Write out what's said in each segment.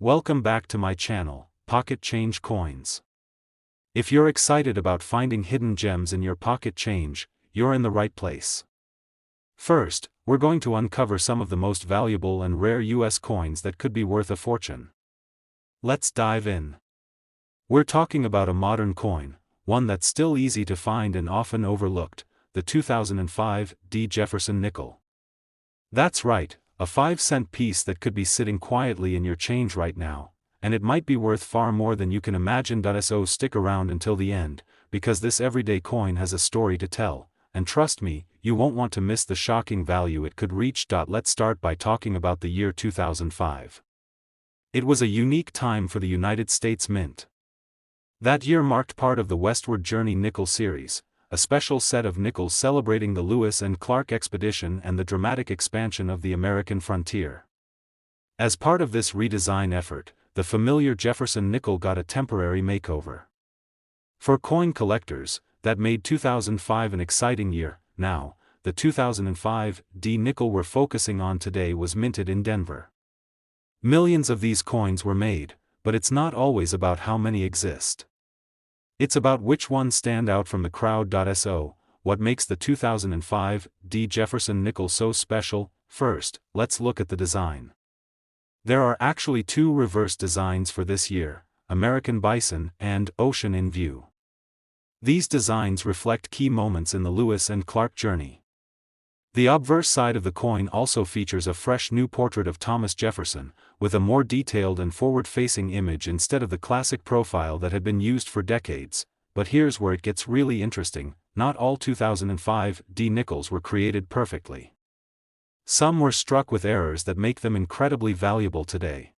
Welcome back to my channel, Pocket Change Coins. If you're excited about finding hidden gems in your pocket change, you're in the right place. First, we're going to uncover some of the most valuable and rare US coins that could be worth a fortune. Let's dive in. We're talking about a modern coin, one that's still easy to find and often overlooked, the 2005 Jefferson Nickel. That's right, a 5-cent piece that could be sitting quietly in your change right now, and it might be worth far more than you can imagine. So stick around until the end, because this everyday coin has a story to tell, and trust me, you won't want to miss the shocking value it could reach. Let's start by talking about the year 2005. It was a unique time for the United States Mint. That year marked part of the Westward Journey Nickel series, a special set of nickels celebrating the Lewis and Clark expedition and the dramatic expansion of the American frontier. As part of this redesign effort, the familiar Jefferson Nickel got a temporary makeover. For coin collectors, that made 2005 an exciting year. Now, the 2005 nickel we're focusing on today was minted in Denver. Millions of these coins were made, but it's not always about how many exist. It's about which ones stand out from the crowd. So, what makes the 2005 Jefferson Nickel so special? First, let's look at the design. There are actually two reverse designs for this year, American Bison and Ocean in View. These designs reflect key moments in the Lewis and Clark journey. The obverse side of the coin also features a fresh new portrait of Thomas Jefferson, with a more detailed and forward-facing image instead of the classic profile that had been used for decades. But here's where it gets really interesting: not all 2005 nickels were created perfectly. Some were struck with errors that make them incredibly valuable today.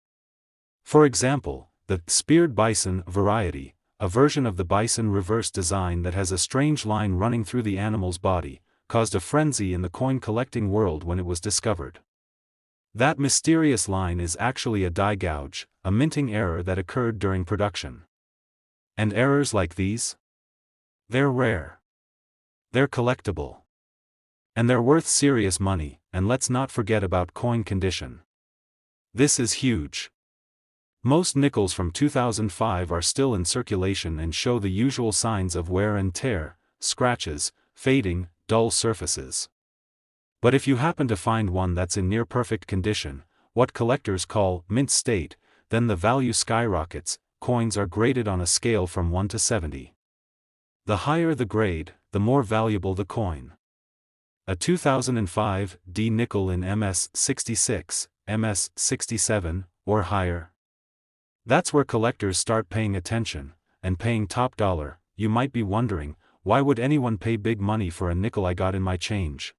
For example, the speared bison variety, a version of the bison reverse design that has a strange line running through the animal's body, caused a frenzy in the coin collecting world when it was discovered. That mysterious line is actually a die gouge, a minting error that occurred during production. And errors like these? They're rare. They're collectible. And they're worth serious money. And let's not forget about coin condition. This is huge. Most nickels from 2005 are still in circulation and show the usual signs of wear and tear, scratches, fading, dull surfaces. But if you happen to find one that's in near-perfect condition, what collectors call mint state, then the value skyrockets. Coins are graded on a scale from 1 to 70. The higher the grade, the more valuable the coin. A 2005 nickel in MS 66, MS 67, or higher. That's where collectors start paying attention, and paying top dollar. You might be wondering, why would anyone pay big money for a nickel I got in my change?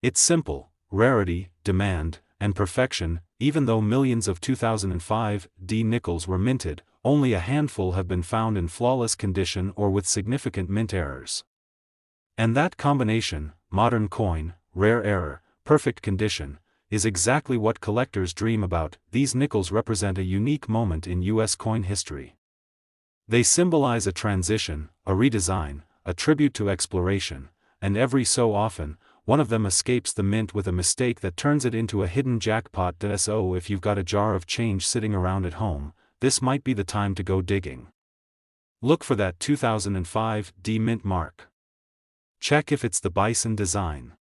It's simple: rarity, demand, and perfection. Even though millions of 2005 nickels were minted, only a handful have been found in flawless condition or with significant mint errors. And that combination, modern coin, rare error, perfect condition, is exactly what collectors dream about. These nickels represent a unique moment in US coin history. They symbolize a transition, a redesign, a tribute to exploration, and every so often, one of them escapes the mint with a mistake that turns it into a hidden jackpot. So if you've got a jar of change sitting around at home, this might be the time to go digging. Look for that 2005 mint mark. Check if it's the bison design.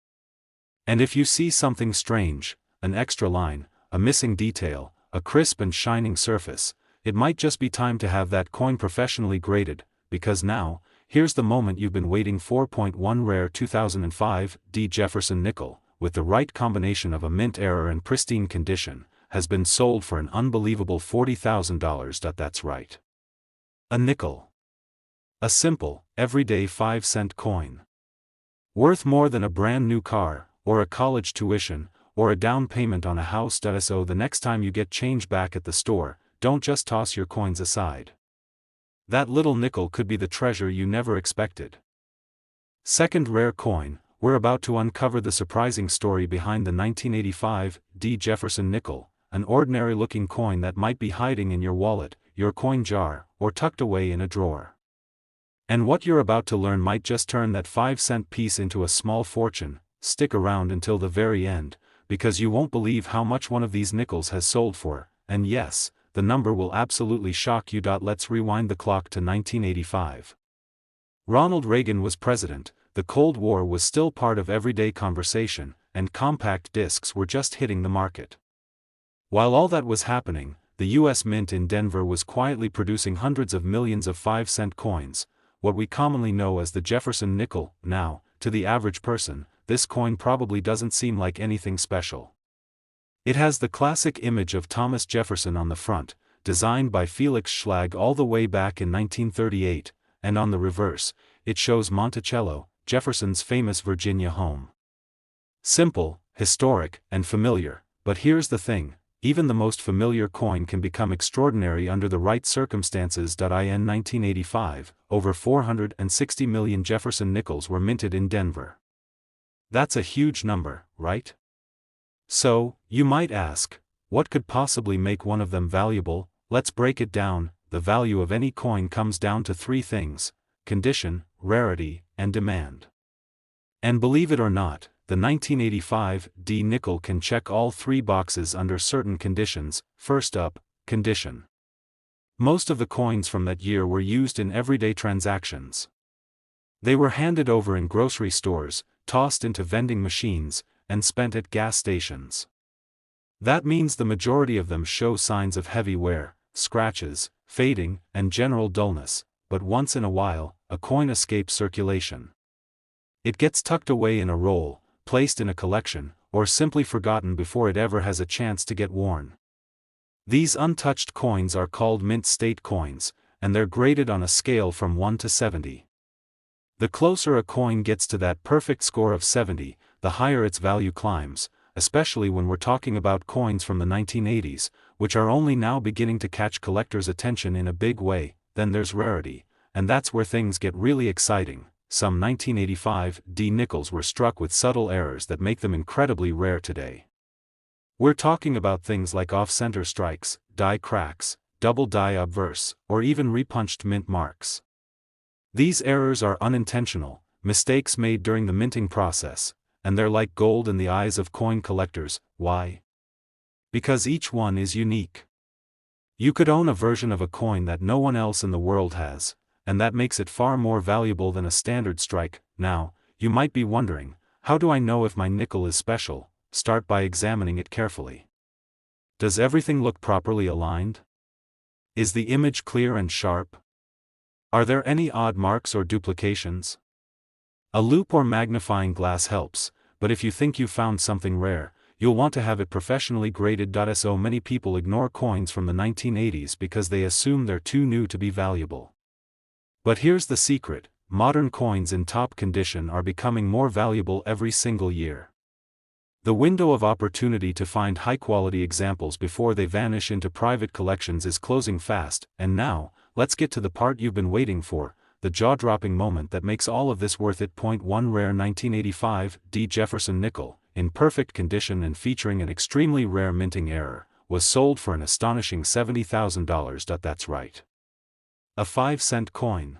And if you see something strange, an extra line, a missing detail, a crisp and shining surface, it might just be time to have that coin professionally graded, because now, here's the moment you've been waiting for. 1 Rare 2005 Jefferson Nickel, with the right combination of a mint error and pristine condition, has been sold for an unbelievable $40,000. That's right. A nickel. A simple, everyday 5-cent coin. Worth more than a brand new car, or a college tuition, or a down payment on a house. So the next time you get change back at the store, don't just toss your coins aside. That little nickel could be the treasure you never expected. Second rare coin, we're about to uncover the surprising story behind the 1985 Jefferson Nickel, an ordinary-looking coin that might be hiding in your wallet, your coin jar, or tucked away in a drawer. And what you're about to learn might just turn that 5-cent piece into a small fortune. Stick around until the very end, because you won't believe how much one of these nickels has sold for. And yes, the number will absolutely shock you. Let's rewind the clock to 1985. Ronald Reagan was president, the Cold War was still part of everyday conversation, and compact discs were just hitting the market. While all that was happening, the U.S. Mint in Denver was quietly producing hundreds of millions of 5-cent coins, what we commonly know as the Jefferson Nickel. Now, to the average person, this coin probably doesn't seem like anything special. It has the classic image of Thomas Jefferson on the front, designed by Felix Schlag all the way back in 1938, and on the reverse, it shows Monticello, Jefferson's famous Virginia home. Simple, historic, and familiar, but here's the thing. Even the most familiar coin can become extraordinary under the right circumstances. In 1985, over 460 million Jefferson Nickels were minted in Denver. That's a huge number, right? So, you might ask, what could possibly make one of them valuable? Let's break it down. The value of any coin comes down to three things: condition, rarity, and demand. And believe it or not, the 1985 D nickel can check all three boxes under certain conditions. First up, condition. Most of the coins from that year were used in everyday transactions. They were handed over in grocery stores, tossed into vending machines, and spent at gas stations. That means the majority of them show signs of heavy wear, scratches, fading, and general dullness, but once in a while, a coin escapes circulation. It gets tucked away in a roll, placed in a collection, or simply forgotten before it ever has a chance to get worn. These untouched coins are called mint state coins, and they're graded on a scale from 1 to 70. The closer a coin gets to that perfect score of 70, the higher its value climbs, especially when we're talking about coins from the 1980s, which are only now beginning to catch collectors' attention in a big way. Then there's rarity, and that's where things get really exciting. Some 1985 D nickels were struck with subtle errors that make them incredibly rare today. We're talking about things like off-center strikes, die cracks, double die obverse, or even repunched mint marks. These errors are unintentional, mistakes made during the minting process, and they're like gold in the eyes of coin collectors. Why? Because each one is unique. You could own a version of a coin that no one else in the world has, and that makes it far more valuable than a standard strike. Now, you might be wondering, how do I know if my nickel is special? Start by examining it carefully. Does everything look properly aligned? Is the image clear and sharp? Are there any odd marks or duplications? A loupe or magnifying glass helps, but if you think you found something rare, you'll want to have it professionally graded. So many people ignore coins from the 1980s because they assume they're too new to be valuable. But here's the secret: modern coins in top condition are becoming more valuable every single year. The window of opportunity to find high-quality examples before they vanish into private collections is closing fast, and now, let's get to the part you've been waiting for, the jaw-dropping moment that makes all of this worth it. Point 1: Rare 1985 D Jefferson Nickel, in perfect condition and featuring an extremely rare minting error, was sold for an astonishing $70,000. That's right. A 5-cent coin.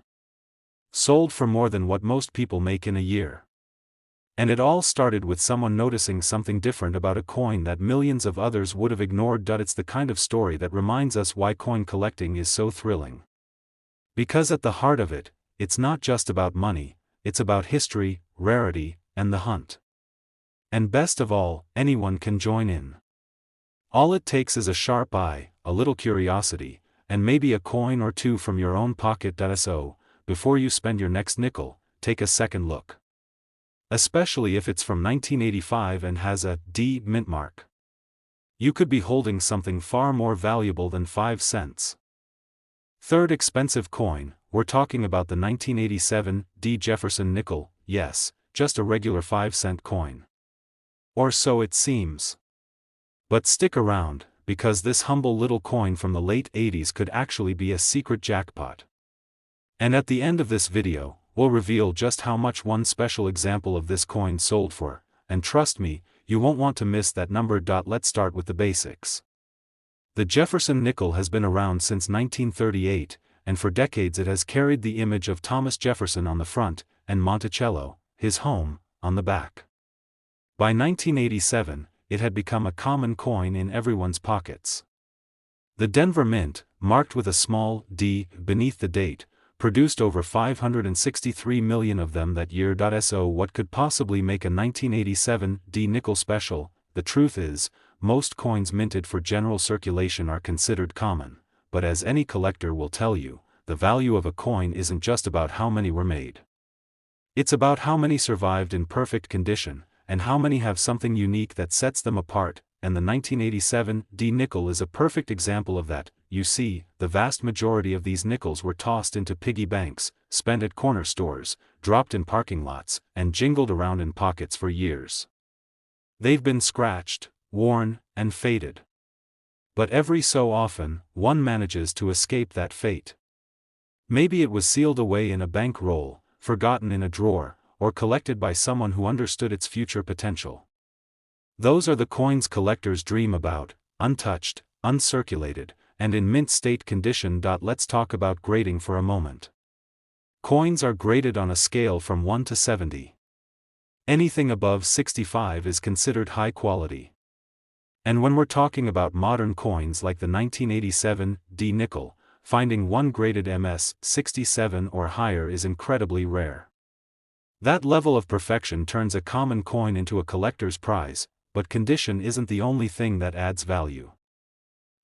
Sold for more than what most people make in a year. And it all started with someone noticing something different about a coin that millions of others would have ignored. It's the kind of story that reminds us why coin collecting is so thrilling. Because at the heart of it, it's not just about money, it's about history, rarity, and the hunt. And best of all, anyone can join in. All it takes is a sharp eye, a little curiosity, and maybe a coin or two from your own pocket. So, before you spend your next nickel, take a second look. Especially if it's from 1985 and has a D mint mark. You could be holding something far more valuable than 5 cents. Third expensive coin, we're talking about the 1987 D Jefferson Nickel. Yes, just a regular 5-cent coin. Or so it seems. But stick around, because this humble little coin from the late 80s could actually be a secret jackpot. And at the end of this video, we'll reveal just how much one special example of this coin sold for, and trust me, you won't want to miss that number. Let's start with the basics. The Jefferson Nickel has been around since 1938, and for decades it has carried the image of Thomas Jefferson on the front, and Monticello, his home, on the back. By 1987, it had become a common coin in everyone's pockets. The Denver Mint, marked with a small d beneath the date, produced over 563 million of them that year. So what could possibly make a 1987 D nickel special? The truth is, most coins minted for general circulation are considered common, but as any collector will tell you, the value of a coin isn't just about how many were made. It's about how many survived in perfect condition, and how many have something unique that sets them apart, and the 1987 D nickel is a perfect example of that. You see, the vast majority of these nickels were tossed into piggy banks, spent at corner stores, dropped in parking lots, and jingled around in pockets for years. They've been scratched, worn, and faded. But every so often, one manages to escape that fate. Maybe it was sealed away in a bank roll, forgotten in a drawer, or collected by someone who understood its future potential. Those are the coins collectors dream about, untouched, uncirculated, and in mint state condition. Let's talk about grading for a moment. Coins are graded on a scale from 1 to 70. Anything above 65 is considered high quality. And when we're talking about modern coins like the 1987 D nickel, finding one graded MS 67 or higher is incredibly rare. That level of perfection turns a common coin into a collector's prize, but condition isn't the only thing that adds value.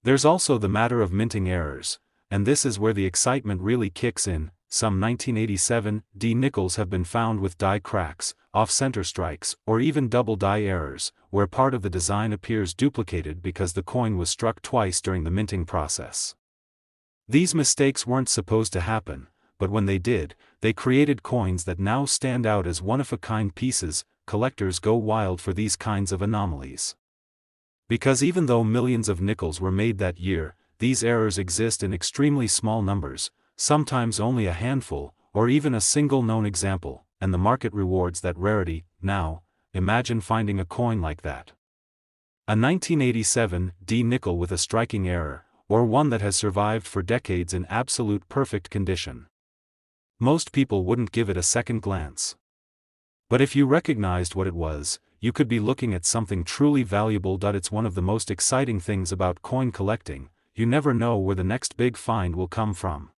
There's also the matter of minting errors, and this is where the excitement really kicks in. Some 1987 D nickels have been found with die cracks, off-center strikes, or even double die errors, where part of the design appears duplicated because the coin was struck twice during the minting process. These mistakes weren't supposed to happen, but when they did, they created coins that now stand out as one-of-a-kind pieces. Collectors go wild for these kinds of anomalies. Because even though millions of nickels were made that year, these errors exist in extremely small numbers, sometimes only a handful, or even a single known example, and the market rewards that rarity. Now, imagine finding a coin like that. A 1987 D nickel with a striking error, or one that has survived for decades in absolute perfect condition. Most people wouldn't give it a second glance. But if you recognized what it was, you could be looking at something truly valuable. It's one of the most exciting things about coin collecting. You never know where the next big find will come from.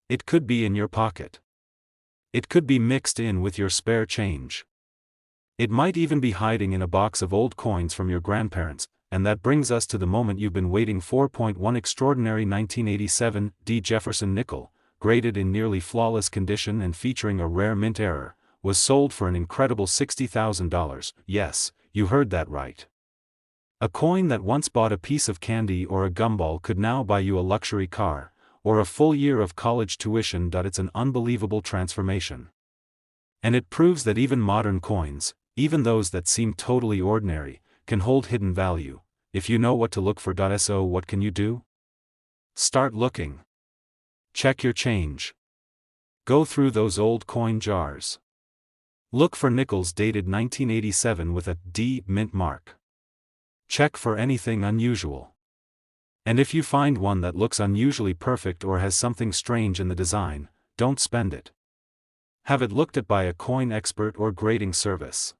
It could be in your pocket. It could be mixed in with your spare change. It might even be hiding in a box of old coins from your grandparents, and that brings us to the moment you've been waiting for. One extraordinary 1987 D Jefferson Nickel, graded in nearly flawless condition and featuring a rare mint error, was sold for an incredible $60,000. Yes, you heard that right. A coin that once bought a piece of candy or a gumball could now buy you a luxury car, or a full year of college tuition. It's an unbelievable transformation. And it proves that even modern coins, even those that seem totally ordinary, can hold hidden value, if you know what to look for. So what can you do? Start looking. Check your change. Go through those old coin jars. Look for nickels dated 1987 with a D mint mark. Check for anything unusual. And if you find one that looks unusually perfect or has something strange in the design, don't spend it. Have it looked at by a coin expert or grading service.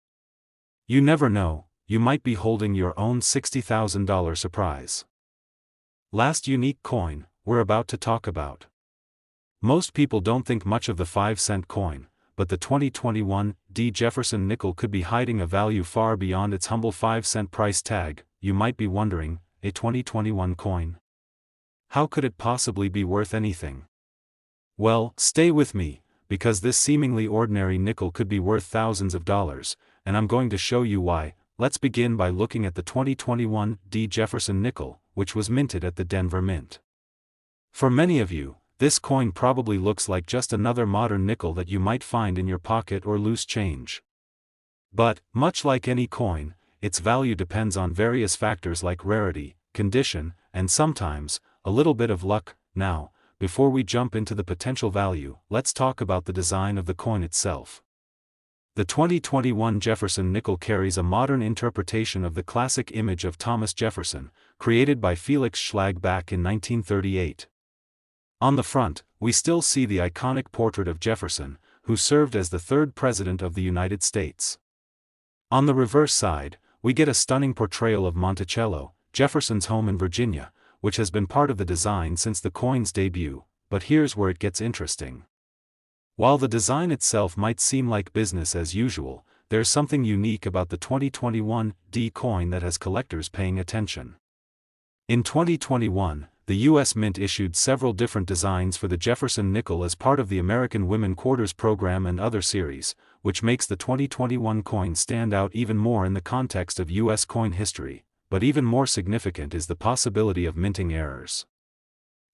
You never know, you might be holding your own $60,000 surprise. Last unique coin we're about to talk about. Most people don't think much of the 5-cent coin, but the 2021 D Jefferson Nickel could be hiding a value far beyond its humble 5-cent price tag. You might be wondering, a 2021 coin? How could it possibly be worth anything? Well, stay with me, because this seemingly ordinary nickel could be worth thousands of dollars, and I'm going to show you why. Let's begin by looking at the 2021 D Jefferson Nickel, which was minted at the Denver Mint. For many of you, this coin probably looks like just another modern nickel that you might find in your pocket or loose change. But, much like any coin, its value depends on various factors like rarity, condition, and sometimes, a little bit of luck. Now, before we jump into the potential value, let's talk about the design of the coin itself. The 2021 Jefferson Nickel carries a modern interpretation of the classic image of Thomas Jefferson, created by Felix Schlag back in 1938. On the front, we still see the iconic portrait of Jefferson, who served as the third President of the United States. On the reverse side, we get a stunning portrayal of Monticello, Jefferson's home in Virginia, which has been part of the design since the coin's debut, but here's where it gets interesting. While the design itself might seem like business as usual, there's something unique about the 2021 D coin that has collectors paying attention. In 2021, the U.S. Mint issued several different designs for the Jefferson Nickel as part of the American Women Quarters program and other series, which makes the 2021 coin stand out even more in the context of U.S. coin history, but even more significant is the possibility of minting errors.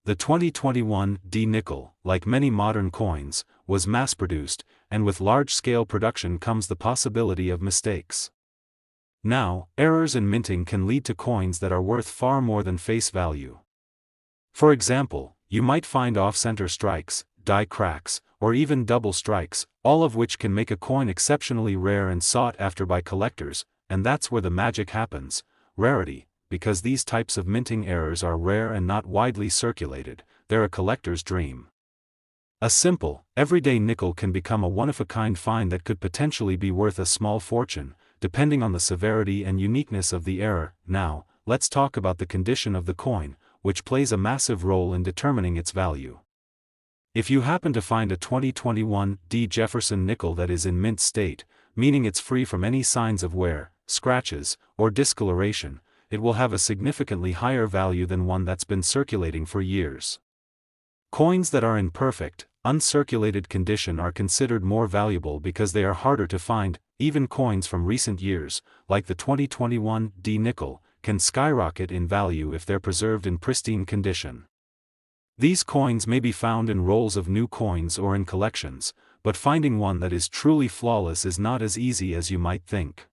The 2021 D nickel, like many modern coins, was mass-produced, and with large-scale production comes the possibility of mistakes. Now, errors in minting can lead to coins that are worth far more than face value. For example, you might find off-center strikes, die cracks, or even double strikes, all of which can make a coin exceptionally rare and sought after by collectors, and that's where the magic happens: rarity. Because these types of minting errors are rare and not widely circulated, they're a collector's dream. A simple, everyday nickel can become a one-of-a-kind find that could potentially be worth a small fortune, depending on the severity and uniqueness of the error. Now, let's talk about the condition of the coin, which plays a massive role in determining its value. If you happen to find a 2021 D Jefferson Nickel that is in mint state, meaning it's free from any signs of wear, scratches, or discoloration, it will have a significantly higher value than one that's been circulating for years. Coins that are in perfect, uncirculated condition are considered more valuable because they are harder to find. Even coins from recent years, like the 2021 D nickel, can skyrocket in value if they're preserved in pristine condition. These coins may be found in rolls of new coins or in collections, but finding one that is truly flawless is not as easy as you might think.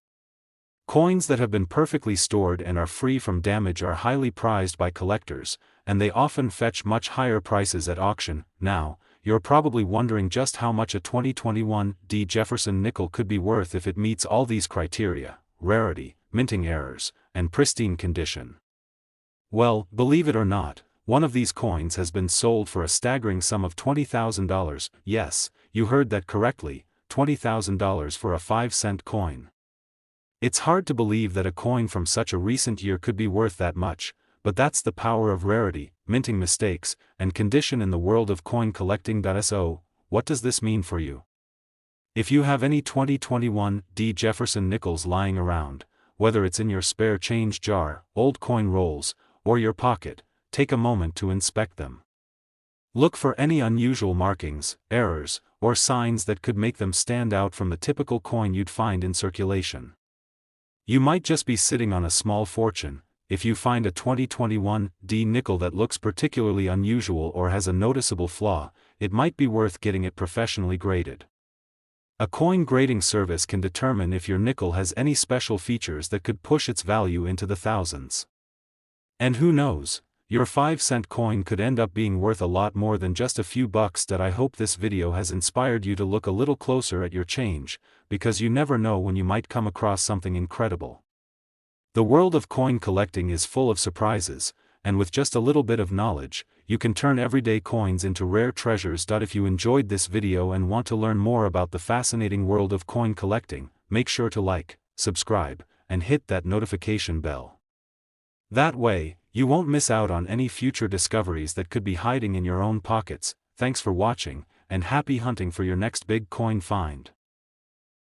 Coins that have been perfectly stored and are free from damage are highly prized by collectors, and they often fetch much higher prices at auction. Now, you're probably wondering just how much a 2021 D Jefferson Nickel could be worth if it meets all these criteria: rarity, minting errors, and pristine condition. Well, believe it or not, one of these coins has been sold for a staggering sum of $20,000. Yes, you heard that correctly, $20,000 for a 5-cent coin. It's hard to believe that a coin from such a recent year could be worth that much, but that's the power of rarity, minting mistakes, and condition in the world of coin collecting. So, what does this mean for you? If you have any 2021 D Jefferson Nickels lying around, whether it's in your spare change jar, old coin rolls, or your pocket, take a moment to inspect them. Look for any unusual markings, errors, or signs that could make them stand out from the typical coin you'd find in circulation. You might just be sitting on a small fortune. If you find a 2021 D nickel that looks particularly unusual or has a noticeable flaw, it might be worth getting it professionally graded. A coin grading service can determine if your nickel has any special features that could push its value into the thousands. And who knows, your 5-cent coin could end up being worth a lot more than just a few bucks. I hope this video has inspired you to look a little closer at your change, because you never know when you might come across something incredible. The world of coin collecting is full of surprises, and with just a little bit of knowledge, you can turn everyday coins into rare treasures. If you enjoyed this video and want to learn more about the fascinating world of coin collecting, make sure to like, subscribe, and hit that notification bell. That way, you won't miss out on any future discoveries that could be hiding in your own pockets. Thanks for watching, and happy hunting for your next big coin find.